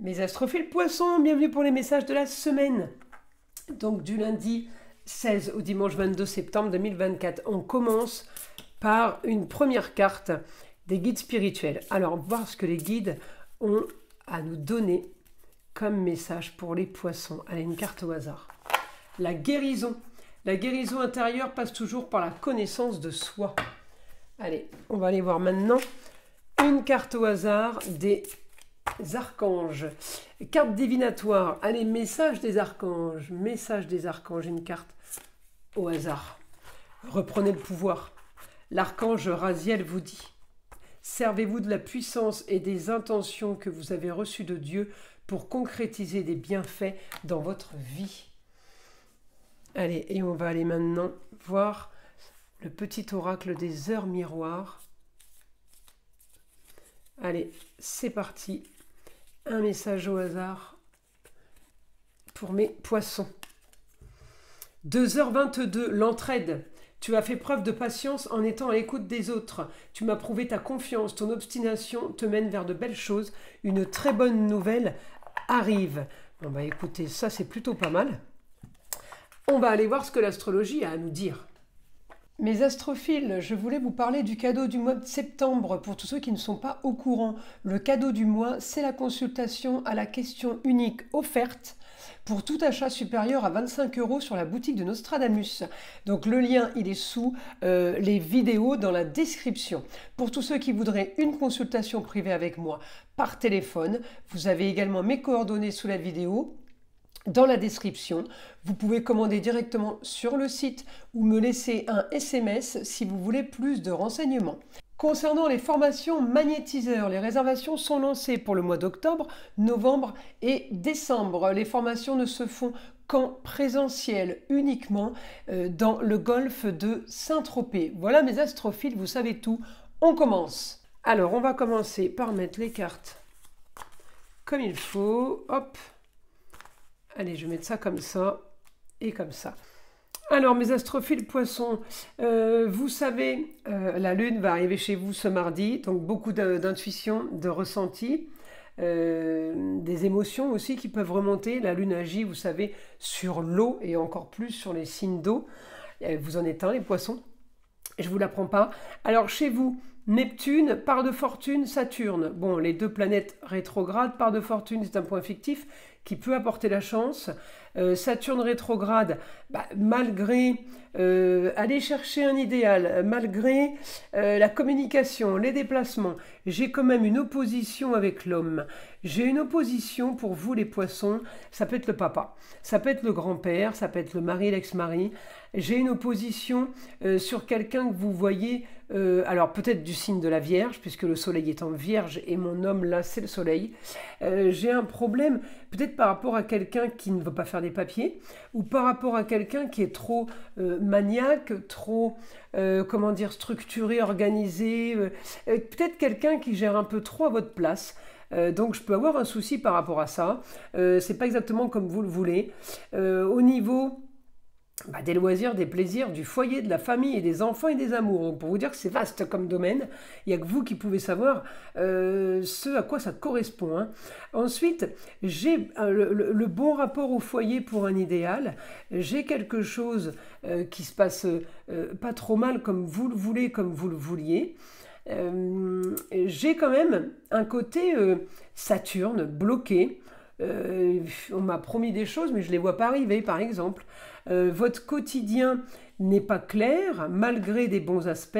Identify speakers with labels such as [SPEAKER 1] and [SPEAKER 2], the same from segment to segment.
[SPEAKER 1] Mes astrophiles poissons, bienvenue pour les messages de la semaine. Donc du lundi 16 au dimanche 22 septembre 2024. On commence par une première carte des guides spirituels. Alors, on va voir ce que les guides ont à nous donner comme message pour les poissons. Allez, une carte au hasard. La guérison. La guérison intérieure passe toujours par la connaissance de soi. Allez, on va aller voir maintenant une carte au hasard des archanges. Carte divinatoire. Allez, message des archanges. Message des archanges. Une carte au hasard. Reprenez le pouvoir. L'archange Raziel vous dit: servez-vous de la puissance et des intentions que vous avez reçues de Dieu pour concrétiser des bienfaits dans votre vie. Allez, et on va aller maintenant voir le petit oracle des heures miroirs. Allez, c'est parti. Un message au hasard pour mes poissons. 2h22, l'entraide. Tu as fait preuve de patience en étant à l'écoute des autres. Tu m'as prouvé ta confiance, ton obstination te mène vers de belles choses. Une très bonne nouvelle arrive. Bon bah écoutez, ça c'est plutôt pas mal. On va aller voir ce que l'astrologie a à nous dire. Mes astrophiles, je voulais vous parler du cadeau du mois de septembre pour tous ceux qui ne sont pas au courant. Le cadeau du mois, c'est la consultation à la question unique offerte pour tout achat supérieur à 25 € sur la boutique de Nostradamus. Donc le lien, il est sous les vidéos dans la description. Pour tous ceux qui voudraient une consultation privée avec moi par téléphone, vous avez également mes coordonnées sous la vidéo. Dans la description, vous pouvez commander directement sur le site ou me laisser un SMS si vous voulez plus de renseignements. Concernant les formations magnétiseurs, les réservations sont lancées pour le mois d'octobre, novembre et décembre. Les formations ne se font qu'en présentiel, uniquement dans le golfe de Saint-Tropez. Voilà mes astrophiles, vous savez tout. On commence. Alors, on va commencer par mettre les cartes comme il faut. Hop. Allez, je vais mettre ça comme ça et comme ça. Alors, mes astrophiles poissons, vous savez, la lune va arriver chez vous ce mardi, donc beaucoup d'intuition, de ressenti, des émotions aussi qui peuvent remonter. La lune agit, vous savez, sur l'eau et encore plus sur les signes d'eau. Vous en êtes un, les poissons. Je ne vous l'apprends pas. Alors, chez vous, Neptune, part de fortune, Saturne. Bon, les deux planètes rétrogrades, part de fortune, c'est un point fictif qui peut apporter la chance. Saturne rétrograde, malgré aller chercher un idéal, malgré la communication, les déplacements, j'ai quand même une opposition avec l'homme. J'ai une opposition pour vous les poissons, ça peut être le papa, ça peut être le grand-père, ça peut être le mari, l'ex-mari. J'ai une opposition sur quelqu'un que vous voyez, alors peut-être du signe de la Vierge, puisque le soleil est en Vierge et mon homme là c'est le soleil. J'ai un problème peut-être par rapport à quelqu'un qui ne veut pas faire des papiers, ou par rapport à quelqu'un qui est trop maniaque, trop comment dire, structuré, organisé, peut-être quelqu'un qui gère un peu trop à votre place. Donc je peux avoir un souci par rapport à ça. C'est pas exactement comme vous le voulez. Au niveau des loisirs, des plaisirs, du foyer, de la famille et des enfants et des amours. Donc pour vous dire que c'est vaste comme domaine, il n'y a que vous qui pouvez savoir ce à quoi ça correspond. Hein. Ensuite, j'ai le bon rapport au foyer pour un idéal. J'ai quelque chose qui se passe pas trop mal comme vous le voulez, comme vous le vouliez. J'ai quand même un côté Saturne bloqué. On m'a promis des choses, mais je ne les vois pas arriver, par exemple. Votre quotidien n'est pas clair, malgré des bons aspects.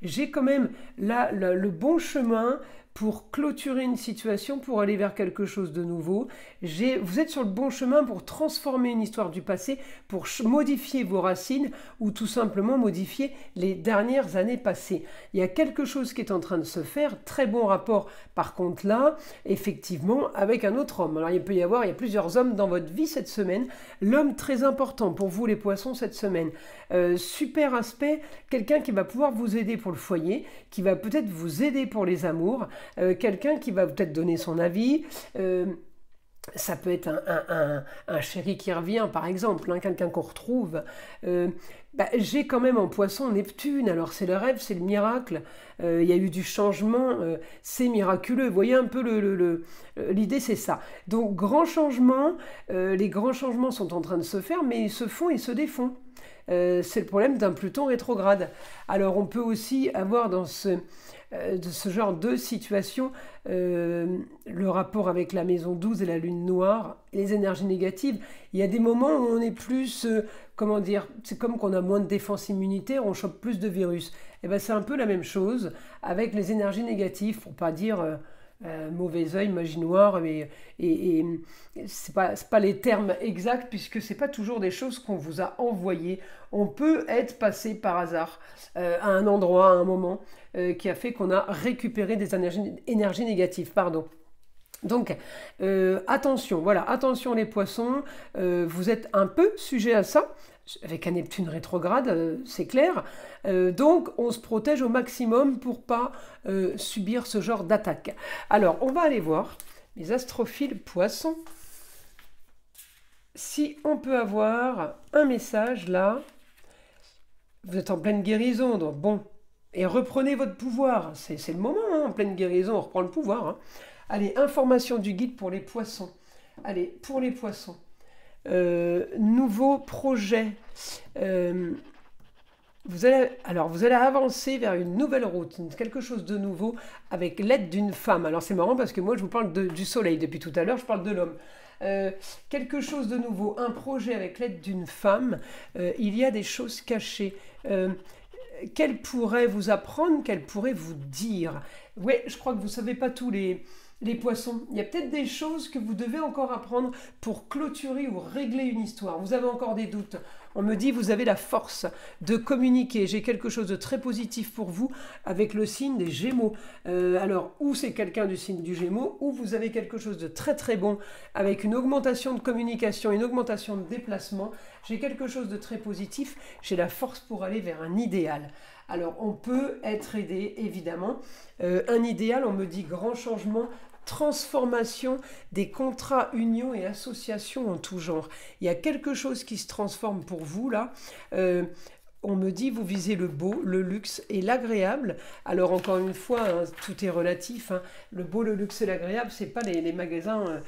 [SPEAKER 1] J'ai quand même là le bon chemin pour clôturer une situation, pour aller vers quelque chose de nouveau. Vous êtes sur le bon chemin pour transformer une histoire du passé, pour modifier vos racines ou tout simplement modifier les dernières années passées. Il y a quelque chose qui est en train de se faire, très bon rapport par contre là, effectivement, avec un autre homme. Alors il y a plusieurs hommes dans votre vie cette semaine. L'homme très important pour vous les poissons cette semaine. Super aspect, quelqu'un qui va pouvoir vous aider pour le foyer, qui va peut-être vous aider pour les amours, quelqu'un qui va peut-être donner son avis, Ça peut être un chéri qui revient, par exemple, hein, quelqu'un qu'on retrouve. J'ai quand même en poisson Neptune, alors c'est le rêve, c'est le miracle. Il y a eu du changement, c'est miraculeux. Vous voyez un peu l'idée, c'est ça. Donc, grand changement, les grands changements sont en train de se faire, mais ils se font et se défont. C'est le problème d'un Pluton rétrograde. Alors, on peut aussi avoir de ce genre de situation le rapport avec la maison 12 et la lune noire, et les énergies négatives. Il y a des moments où on est plus, comment dire, c'est comme qu'on a moins de défense immunitaire, on chope plus de virus. Et ben c'est un peu la même chose avec les énergies négatives, pour pas dire mauvais œil, magie noire, et c'est pas les termes exacts, puisque c'est pas toujours des choses qu'on vous a envoyées. On peut être passé par hasard à un endroit, à un moment, qui a fait qu'on a récupéré des énergies négatives. Pardon. Donc, attention, voilà, attention les poissons, vous êtes un peu sujet à ça, avec un Neptune rétrograde, c'est clair. Donc, on se protège au maximum pour pas subir ce genre d'attaque. Alors, on va aller voir les astrophiles poissons. Si on peut avoir un message là, vous êtes en pleine guérison, donc bon, et reprenez votre pouvoir, c'est le moment, hein, en pleine guérison, on reprend le pouvoir. Hein. Allez, information du guide pour les poissons. Allez, pour les poissons. Nouveau projet. Vous allez avancer vers une nouvelle route, quelque chose de nouveau, avec l'aide d'une femme. Alors c'est marrant parce que moi je vous parle du soleil depuis tout à l'heure, je parle de l'homme. Quelque chose de nouveau, un projet avec l'aide d'une femme. Il y a des choses cachées. Qu'elle pourrait vous apprendre, qu'elle pourrait vous dire. Oui, je crois que vous ne savez pas tous les poissons. Il y a peut-être des choses que vous devez encore apprendre pour clôturer ou régler une histoire. Vous avez encore des doutes. On me dit, vous avez la force de communiquer. J'ai quelque chose de très positif pour vous avec le signe des Gémeaux. Alors, ou c'est quelqu'un du signe du Gémeaux, ou vous avez quelque chose de très très bon avec une augmentation de communication, une augmentation de déplacement. J'ai quelque chose de très positif. J'ai la force pour aller vers un idéal. Alors, on peut être aidé, évidemment. Un idéal, on me dit grand changement, transformation des contrats, unions et associations en tout genre. Il y a quelque chose qui se transforme pour vous, là. On me dit, vous visez le beau, le luxe et l'agréable. Alors, encore une fois, hein, tout est relatif. Hein. Le beau, le luxe et l'agréable, ce n'est pas les magasins...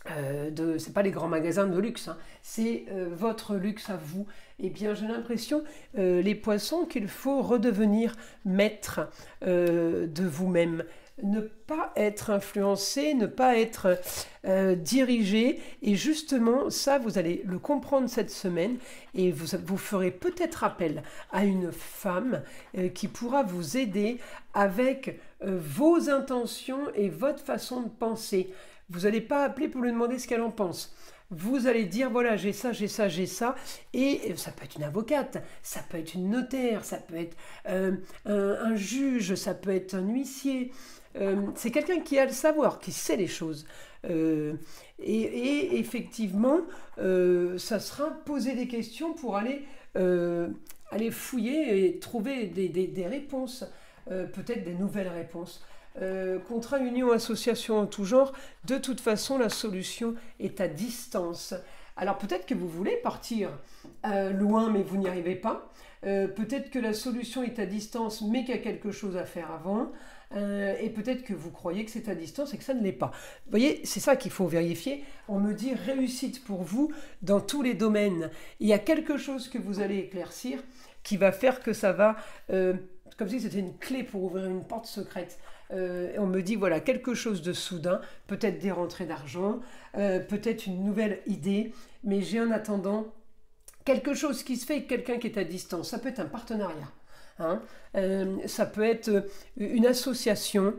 [SPEAKER 1] c'est pas les grands magasins de luxe, hein. C'est votre luxe à vous. Eh bien, j'ai l'impression, les poissons, qu'il faut redevenir maître de vous-même. Ne pas être influencé, ne pas être dirigé. Et justement, ça, vous allez le comprendre cette semaine et vous ferez peut-être appel à une femme qui pourra vous aider avec vos intentions et votre façon de penser. Vous n'allez pas appeler pour lui demander ce qu'elle en pense. Vous allez dire, voilà, j'ai ça, j'ai ça, j'ai ça. Et ça peut être une avocate, ça peut être une notaire, ça peut être un juge, ça peut être un huissier. C'est quelqu'un qui a le savoir, qui sait les choses. Et effectivement, ça sera poser des questions pour aller fouiller et trouver des réponses, peut-être des nouvelles réponses. Contrat, union, association en tout genre, de toute façon la solution est à distance. Alors peut-être que vous voulez partir loin mais vous n'y arrivez pas, peut-être que la solution est à distance mais qu'il y a quelque chose à faire avant, et peut-être que vous croyez que c'est à distance et que ça ne l'est pas. Vous voyez, c'est ça qu'il faut vérifier. On me dit réussite pour vous dans tous les domaines. Il y a quelque chose que vous allez éclaircir qui va faire que ça va, comme si c'était une clé pour ouvrir une porte secrète. On me dit, voilà, quelque chose de soudain, peut-être des rentrées d'argent, peut-être une nouvelle idée, mais j'ai en attendant quelque chose qui se fait avec quelqu'un qui est à distance. Ça peut être un partenariat, hein, ça peut être une association.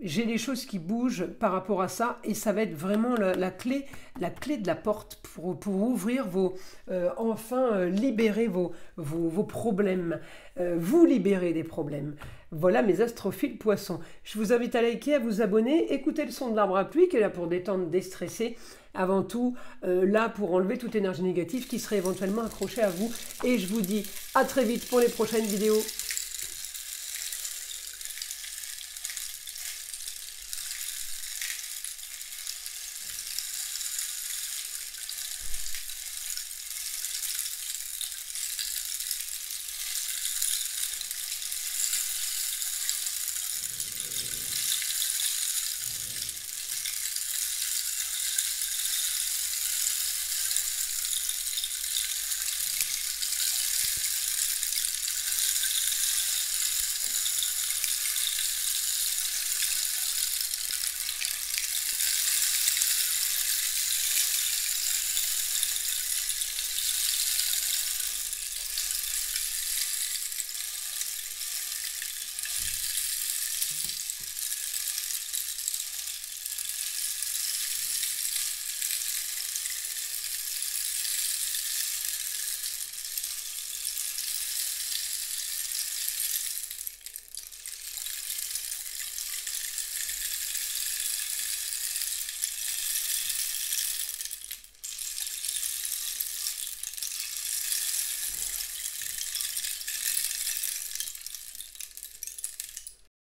[SPEAKER 1] J'ai des choses qui bougent par rapport à ça et ça va être vraiment la clé de la porte pour ouvrir enfin libérer vos problèmes, vous libérer des problèmes. Voilà mes astrophiles poissons. Je vous invite à liker, à vous abonner, écoutez le son de l'arbre à pluie qui est là pour détendre, déstresser. Avant tout, là pour enlever toute énergie négative qui serait éventuellement accrochée à vous. Et je vous dis à très vite pour les prochaines vidéos.